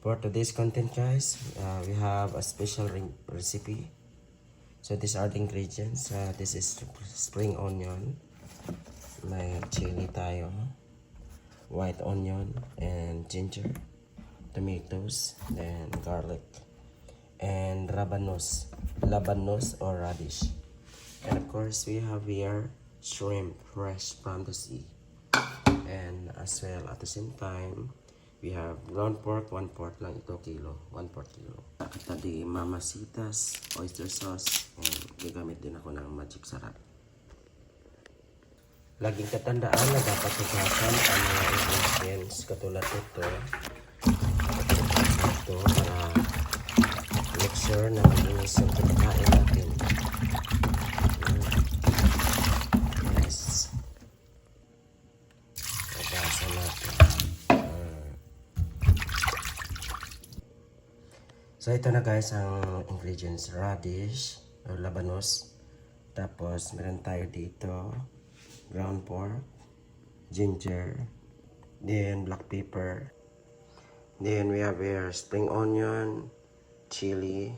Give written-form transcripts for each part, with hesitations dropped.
For today's content, guys, we have a special recipe. So these are the ingredients. This is spring onion, may chili tayo, white onion and ginger, tomatoes, then garlic, and Labanos or radish. And of course, we have here shrimp fresh from the sea. And as well, at the same time, we have ground pork, 1/4 lang ito kilo, 1/4 kilo. Tadi mamasitas, oyster sauce, and gagamit din ako ng magic sarap. Laging katandaan na dapat hugasan ang mga ingredients katulad ito. Ito para make sure na malinis yung kinakain natin. Yes. Hugasan natin. So ito na guys ang ingredients, radish or labanos. Tapos meron tayo dito ground pork, ginger, then black pepper. Then we have here spring onion, chili,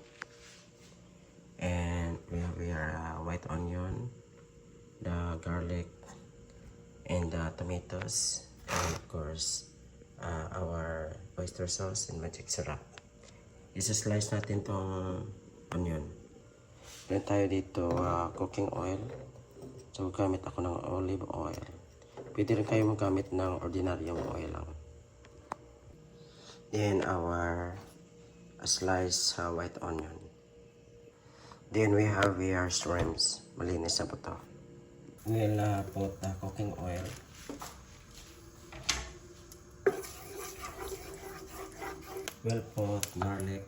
and we have here white onion, the garlic, and the tomatoes, and of course our oyster sauce and magic syrup. Isa-slice natin tong onion. Meron tayo dito cooking oil. So gamit ako ng olive oil. Pwede rin kayo magamit ng ordinaryong oil lang. Then our sliced white onion. Then we have here shrimps. Malinis na po ito. We'll put the cooking oil. We'll put garlic.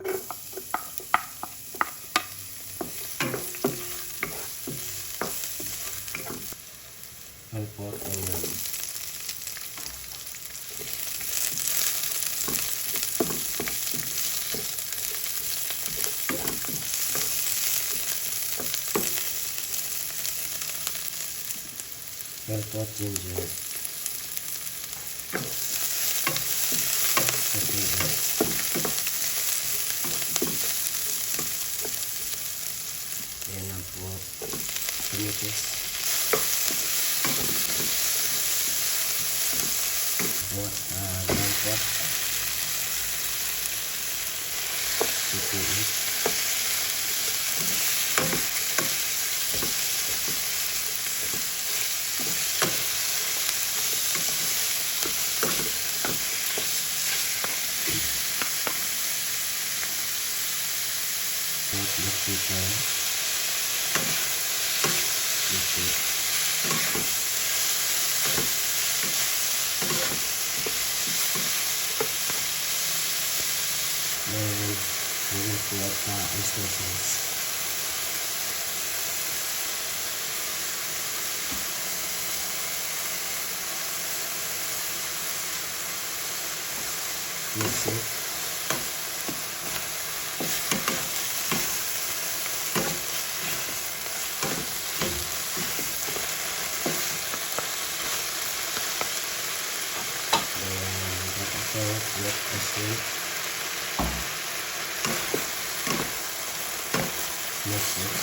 We'll put onion. We'll put ginger. Then I'll put tomatoes. Put ground pork. Black pepper. Then we will put oyster sauce. Mix it. Let the shrimp mix it.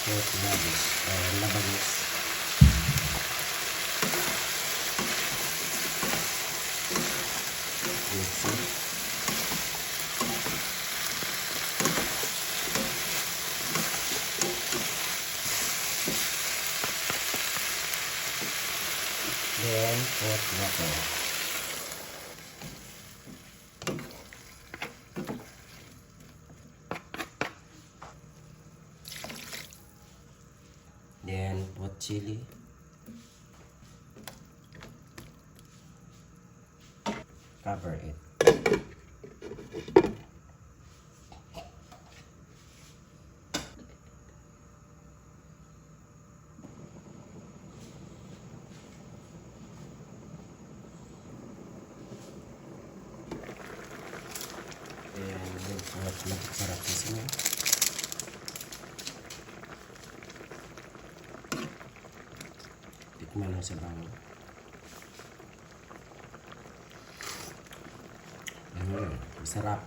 Put radish or labanos. Mix it. Then put water. Then put chili. Cover it. Buat masarap di sini. Tikman ang sabaw. Masarap.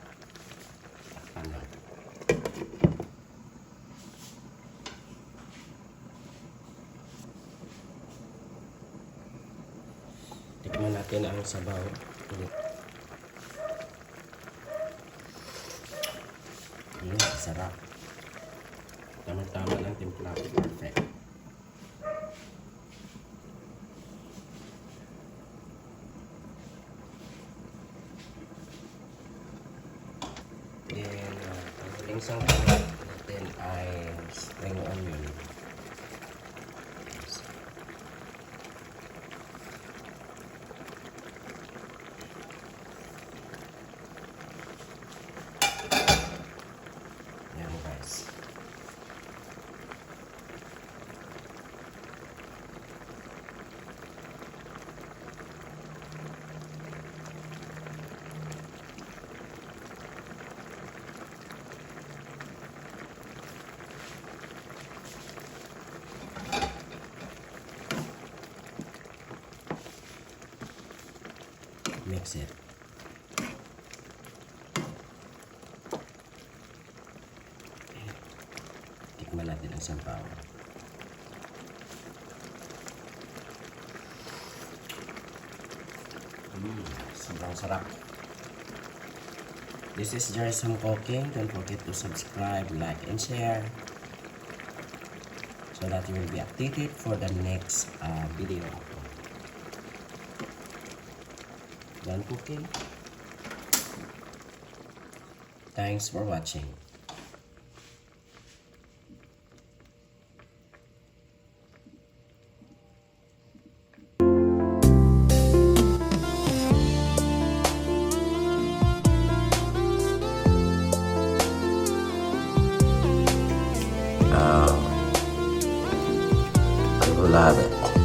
Ano? Tikman natin ang sabaw. Sarap. Tama-tama lang timpla. Perfect. Then, ang huling sangkap natin ay spring onion. Yan guys. Mix it. Tikman natin ang sabaw. Sobrang sarap. This is Jerry Cooking. Don't forget to subscribe, like, and share so that you will be updated for the next video. Done cooking. Thanks for watching. I love it.